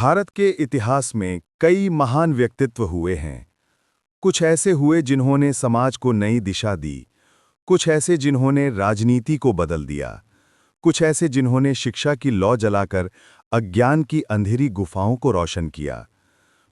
भारत के इतिहास में कई महान व्यक्तित्व हुए हैं। कुछ ऐसे हुए जिन्होंने समाज को नई दिशा दी, कुछ ऐसे जिन्होंने राजनीति को बदल दिया, कुछ ऐसे जिन्होंने शिक्षा की लौ जलाकर अज्ञान की अंधेरी गुफाओं को रोशन किया।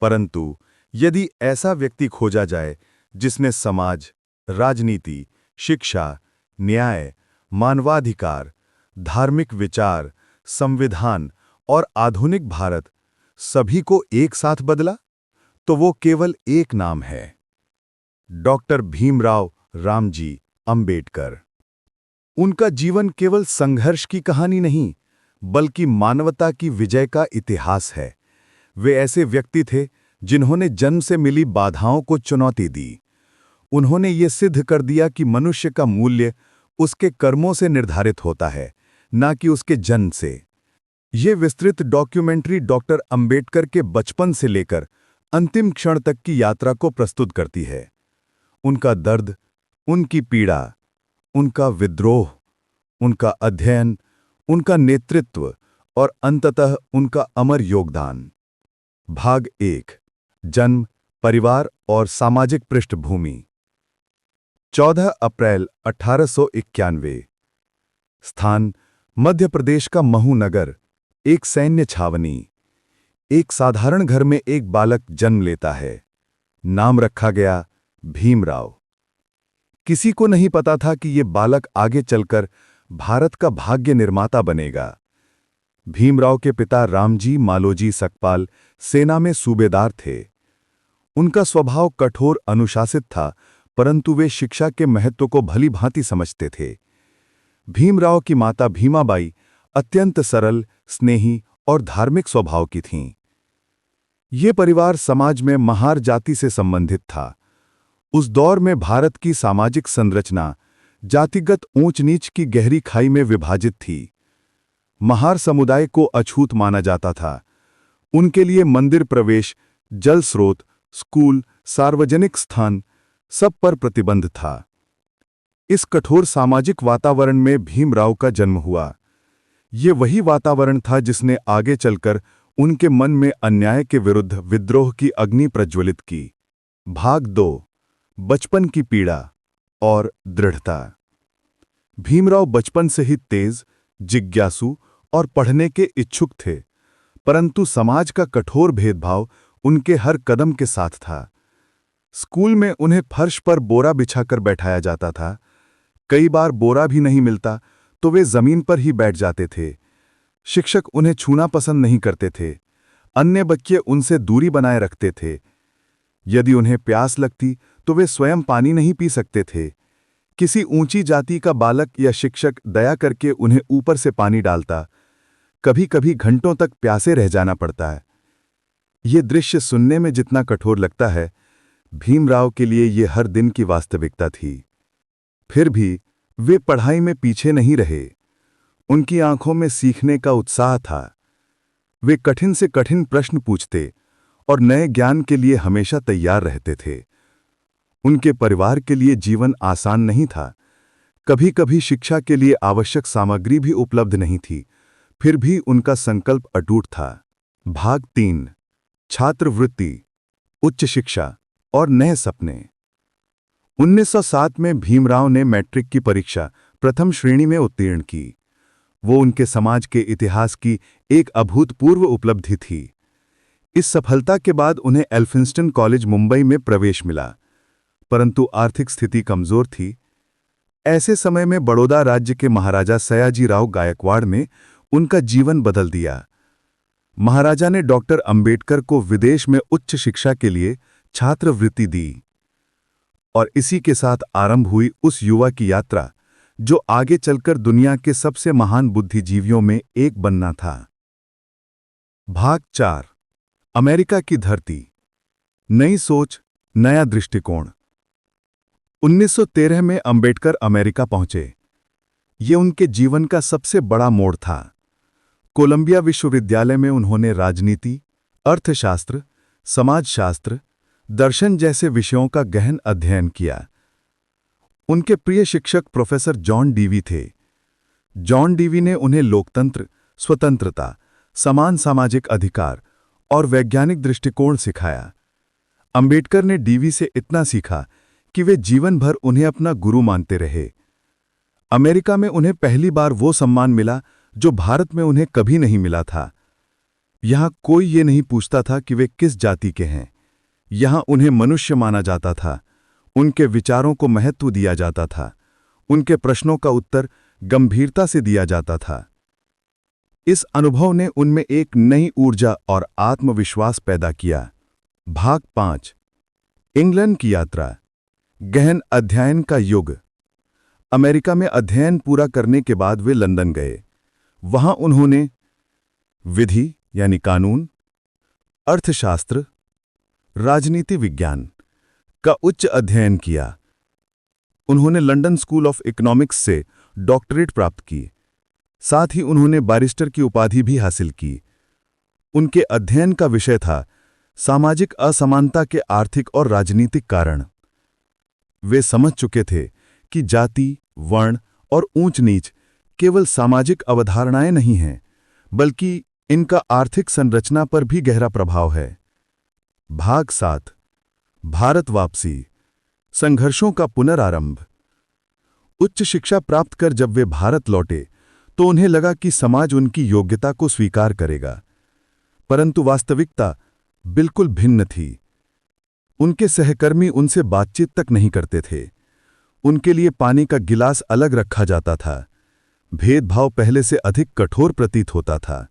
परंतु यदि ऐसा व्यक्ति खोजा जाए जिसने समाज, राजनीति, शिक्षा, न्याय, मानवाधिकार, धार्मिक विचार, संविधान और आधुनिक भारत सभी को एक साथ बदला, तो वो केवल एक नाम है, डॉक्टर भीमराव रामजी अंबेडकर। उनका जीवन केवल संघर्ष की कहानी नहीं, बल्कि मानवता की विजय का इतिहास है। वे ऐसे व्यक्ति थे जिन्होंने जन्म से मिली बाधाओं को चुनौती दी। उन्होंने ये सिद्ध कर दिया कि मनुष्य का मूल्य उसके कर्मों से निर्धारित होता है, न कि उसके जन्म से। ये विस्तृत डॉक्यूमेंट्री डॉक्टर अंबेडकर के बचपन से लेकर अंतिम क्षण तक की यात्रा को प्रस्तुत करती है। उनका दर्द, उनकी पीड़ा, उनका विद्रोह, उनका अध्ययन, उनका नेतृत्व और अंततः उनका अमर योगदान। भाग 1। जन्म, परिवार और सामाजिक पृष्ठभूमि। 14 अप्रैल 1891। स्थान, मध्य प्रदेश का महू नगर, एक सैन्य छावनी। एक साधारण घर में एक बालक जन्म लेता है। नाम रखा गया भीमराव। किसी को नहीं पता था कि ये बालक आगे चलकर भारत का भाग्य निर्माता बनेगा। भीमराव के पिता रामजी मालोजी सकपाल सेना में सूबेदार थे। उनका स्वभाव कठोर अनुशासित था, परंतु वे शिक्षा के महत्व को भली भांति समझते थे। भीमराव की माता भीमाबाई अत्यंत सरल, स्नेही और धार्मिक स्वभाव की थीं। ये परिवार समाज में महार जाति से संबंधित था। उस दौर में भारत की सामाजिक संरचना जातिगत ऊंच नीच की गहरी खाई में विभाजित थी। महार समुदाय को अछूत माना जाता था। उनके लिए मंदिर प्रवेश, जल स्रोत, स्कूल, सार्वजनिक स्थान सब पर प्रतिबंध था। इस कठोर सामाजिक वातावरण में भीमराव का जन्म हुआ। ये वही वातावरण था जिसने आगे चलकर उनके मन में अन्याय के विरुद्ध विद्रोह की अग्नि प्रज्वलित की। भाग 2। बचपन की पीड़ा और दृढ़ता। भीमराव बचपन से ही तेज, जिज्ञासु और पढ़ने के इच्छुक थे, परंतु समाज का कठोर भेदभाव उनके हर कदम के साथ था। स्कूल में उन्हें फर्श पर बोरा बिछाकर बैठाया जाता था। कई बार बोरा भी नहीं मिलता तो वे जमीन पर ही बैठ जाते थे। शिक्षक उन्हें छूना पसंद नहीं करते थे। अन्य बच्चे उनसे दूरी बनाए रखते थे। यदि उन्हें प्यास लगती तो वे स्वयं पानी नहीं पी सकते थे। किसी ऊंची जाति का बालक या शिक्षक दया करके उन्हें ऊपर से पानी डालता। कभी कभी घंटों तक प्यासे रह जाना पड़ता है। ये दृश्य सुनने में जितना कठोर लगता है, भीमराव के लिए ये हर दिन की वास्तविकता थी। फिर भी वे पढ़ाई में पीछे नहीं रहे। उनकी आंखों में सीखने का उत्साह था। वे कठिन से कठिन प्रश्न पूछते और नए ज्ञान के लिए हमेशा तैयार रहते थे। उनके परिवार के लिए जीवन आसान नहीं था। कभी कभी शिक्षा के लिए आवश्यक सामग्री भी उपलब्ध नहीं थी, फिर भी उनका संकल्प अटूट था। भाग 3। छात्रवृत्ति, उच्च शिक्षा और नए सपने। 1907 में भीमराव ने मैट्रिक की परीक्षा प्रथम श्रेणी में उत्तीर्ण की। वो उनके समाज के इतिहास की एक अभूतपूर्व उपलब्धि थी। इस सफलता के बाद उन्हें एल्फिंस्टन कॉलेज मुंबई में प्रवेश मिला, परंतु आर्थिक स्थिति कमजोर थी। ऐसे समय में बड़ौदा राज्य के महाराजा सयाजीराव गायकवाड़ ने उनका जीवन बदल दिया। महाराजा ने डॉक्टर अंबेडकर को विदेश में उच्च शिक्षा के लिए छात्रवृत्ति दी और इसी के साथ आरंभ हुई उस युवा की यात्रा जो आगे चलकर दुनिया के सबसे महान बुद्धिजीवियों में एक बनना था। भाग 4। अमेरिका की धरती, नई सोच, नया दृष्टिकोण। 1913 में अंबेडकर अमेरिका पहुंचे। ये उनके जीवन का सबसे बड़ा मोड़ था। कोलंबिया विश्वविद्यालय में उन्होंने राजनीति, अर्थशास्त्र, समाजशास्त्र, दर्शन जैसे विषयों का गहन अध्ययन किया। उनके प्रिय शिक्षक प्रोफेसर जॉन डीवी थे। जॉन डीवी ने उन्हें लोकतंत्र, स्वतंत्रता, समान सामाजिक अधिकार और वैज्ञानिक दृष्टिकोण सिखाया। अंबेडकर ने डीवी से इतना सीखा कि वे जीवन भर उन्हें अपना गुरु मानते रहे। अमेरिका में उन्हें पहली बार वो सम्मान मिला जो भारत में उन्हें कभी नहीं मिला था। यहां कोई ये नहीं पूछता था कि वे किस जाति के हैं। यहां उन्हें मनुष्य माना जाता था, उनके विचारों को महत्व दिया जाता था, उनके प्रश्नों का उत्तर गंभीरता से दिया जाता था। इस अनुभव ने उनमें एक नई ऊर्जा और आत्मविश्वास पैदा किया। भाग 5। इंग्लैंड की यात्रा, गहन अध्ययन का युग। अमेरिका में अध्ययन पूरा करने के बाद वे लंदन गए। वहां उन्होंने विधि यानी कानून, अर्थशास्त्र, राजनीति विज्ञान का उच्च अध्ययन किया। उन्होंने लंदन स्कूल ऑफ इकोनॉमिक्स से डॉक्टरेट प्राप्त की। साथ ही उन्होंने बैरिस्टर की उपाधि भी हासिल की। उनके अध्ययन का विषय था सामाजिक असमानता के आर्थिक और राजनीतिक कारण। वे समझ चुके थे कि जाति, वर्ण और ऊंच नीच केवल सामाजिक अवधारणाएं नहीं हैं, बल्कि इनका आर्थिक संरचना पर भी गहरा प्रभाव है। भाग 7। भारत वापसी, संघर्षों का पुनरारंभ। उच्च शिक्षा प्राप्त कर जब वे भारत लौटे तो उन्हें लगा कि समाज उनकी योग्यता को स्वीकार करेगा, परंतु वास्तविकता बिल्कुल भिन्न थी। उनके सहकर्मी उनसे बातचीत तक नहीं करते थे। उनके लिए पानी का गिलास अलग रखा जाता था। भेदभाव पहले से अधिक कठोर प्रतीत होता था।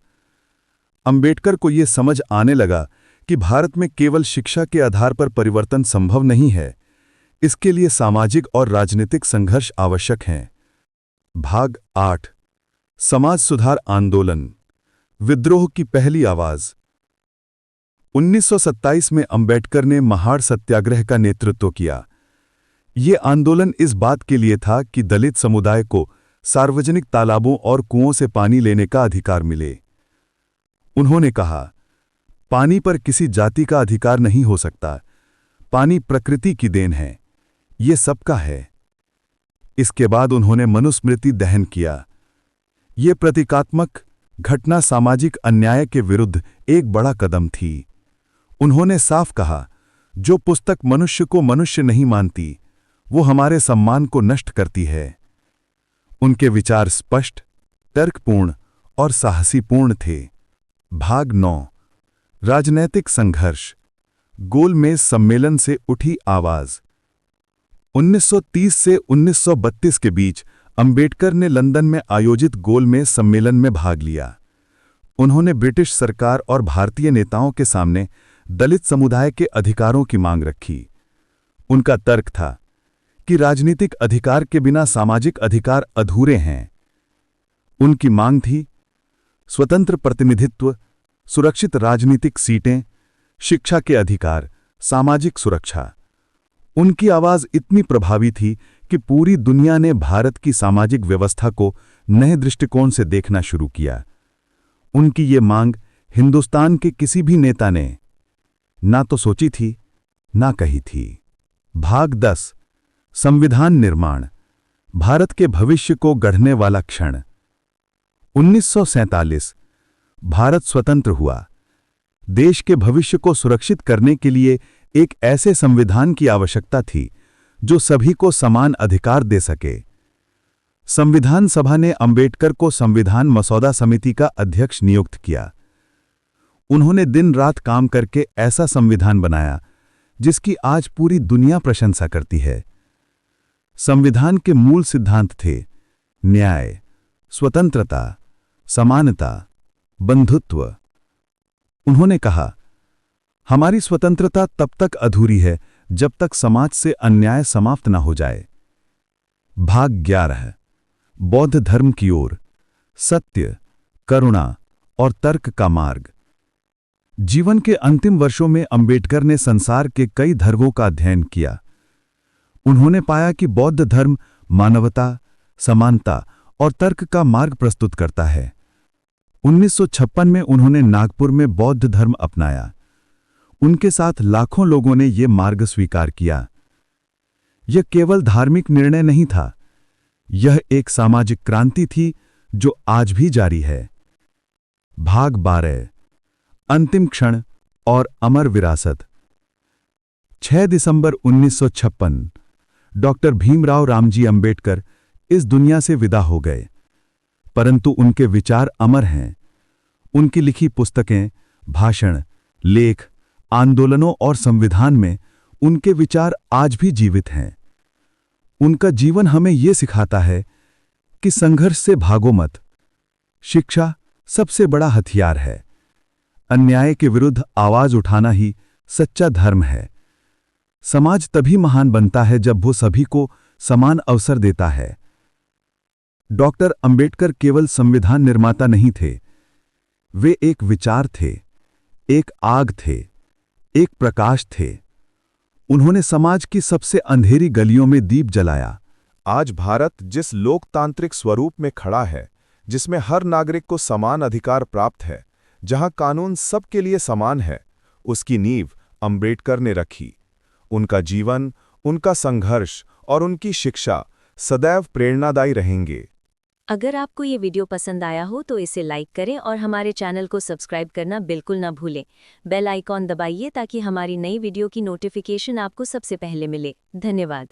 अंबेडकर को यह समझ आने लगा कि भारत में केवल शिक्षा के आधार पर परिवर्तन संभव नहीं है, इसके लिए सामाजिक और राजनीतिक संघर्ष आवश्यक हैं। भाग 8। समाज सुधार आंदोलन, विद्रोह की पहली आवाज। 1927 में अंबेडकर ने महाड़ सत्याग्रह का नेतृत्व किया। ये आंदोलन इस बात के लिए था कि दलित समुदाय को सार्वजनिक तालाबों और कुओं से पानी लेने का अधिकार मिले। उन्होंने कहा, पानी पर किसी जाति का अधिकार नहीं हो सकता। पानी प्रकृति की देन है, ये सबका है। इसके बाद उन्होंने मनुस्मृति दहन किया। ये प्रतीकात्मक घटना सामाजिक अन्याय के विरुद्ध एक बड़ा कदम थी। उन्होंने साफ कहा, जो पुस्तक मनुष्य को मनुष्य नहीं मानती, वो हमारे सम्मान को नष्ट करती है। उनके विचार स्पष्ट, तर्कपूर्ण और साहसीपूर्ण थे। भाग 9। राजनैतिक संघर्ष, गोलमेज सम्मेलन से उठी आवाज। 1930 से 1932 के बीच अंबेडकर ने लंदन में आयोजित गोलमेज सम्मेलन में भाग लिया। उन्होंने ब्रिटिश सरकार और भारतीय नेताओं के सामने दलित समुदाय के अधिकारों की मांग रखी। उनका तर्क था कि राजनीतिक अधिकार के बिना सामाजिक अधिकार अधूरे हैं। उनकी मांग थी स्वतंत्र प्रतिनिधित्व, सुरक्षित राजनीतिक सीटें, शिक्षा के अधिकार, सामाजिक सुरक्षा। उनकी आवाज इतनी प्रभावी थी कि पूरी दुनिया ने भारत की सामाजिक व्यवस्था को नए दृष्टिकोण से देखना शुरू किया। उनकी ये मांग हिंदुस्तान के किसी भी नेता ने ना तो सोची थी, ना कही थी। भाग 10। संविधान निर्माण, भारत के भविष्य को गढ़ने वाला क्षण। 1947 भारत स्वतंत्र हुआ। देश के भविष्य को सुरक्षित करने के लिए एक ऐसे संविधान की आवश्यकता थी जो सभी को समान अधिकार दे सके। संविधान सभा ने अंबेडकर को संविधान मसौदा समिति का अध्यक्ष नियुक्त किया। उन्होंने दिन रात काम करके ऐसा संविधान बनाया जिसकी आज पूरी दुनिया प्रशंसा करती है। संविधान के मूल सिद्धांत थे न्याय, स्वतंत्रता, समानता, बंधुत्व। उन्होंने कहा, हमारी स्वतंत्रता तब तक अधूरी है जब तक समाज से अन्याय समाप्त न हो जाए। भाग 11। बौद्ध धर्म की ओर, सत्य, करुणा और तर्क का मार्ग। जीवन के अंतिम वर्षों में अंबेडकर ने संसार के कई धर्मों का अध्ययन किया। उन्होंने पाया कि बौद्ध धर्म मानवता, समानता और तर्क का मार्ग प्रस्तुत करता है। 1956 में उन्होंने नागपुर में बौद्ध धर्म अपनाया। उनके साथ लाखों लोगों ने यह मार्ग स्वीकार किया। यह केवल धार्मिक निर्णय नहीं था, यह एक सामाजिक क्रांति थी जो आज भी जारी है। भाग 12। अंतिम क्षण और अमर विरासत। 6 दिसंबर 1956 डॉक्टर भीमराव रामजी अंबेडकर इस दुनिया से विदा हो गए, परंतु उनके विचार अमर हैं। उनकी लिखी पुस्तकें, भाषण, लेख, आंदोलनों और संविधान में उनके विचार आज भी जीवित हैं। उनका जीवन हमें यह सिखाता है कि संघर्ष से भागो मत। शिक्षा सबसे बड़ा हथियार है। अन्याय के विरुद्ध आवाज उठाना ही सच्चा धर्म है। समाज तभी महान बनता है जब वो सभी को समान अवसर देता है। डॉक्टर अंबेडकर केवल संविधान निर्माता नहीं थे, वे एक विचार थे, एक आग थे, एक प्रकाश थे। उन्होंने समाज की सबसे अंधेरी गलियों में दीप जलाया। आज भारत जिस लोकतांत्रिक स्वरूप में खड़ा है, जिसमें हर नागरिक को समान अधिकार प्राप्त है, जहां कानून सबके लिए समान है, उसकी नींव अंबेडकर ने रखी। उनका जीवन, उनका संघर्ष और उनकी शिक्षा सदैव प्रेरणादायी रहेंगे। अगर आपको ये वीडियो पसंद आया हो तो इसे लाइक करें और हमारे चैनल को सब्सक्राइब करना बिल्कुल ना भूलें। बेल आइकॉन दबाइए ताकि हमारी नई वीडियो की नोटिफिकेशन आपको सबसे पहले मिले। धन्यवाद।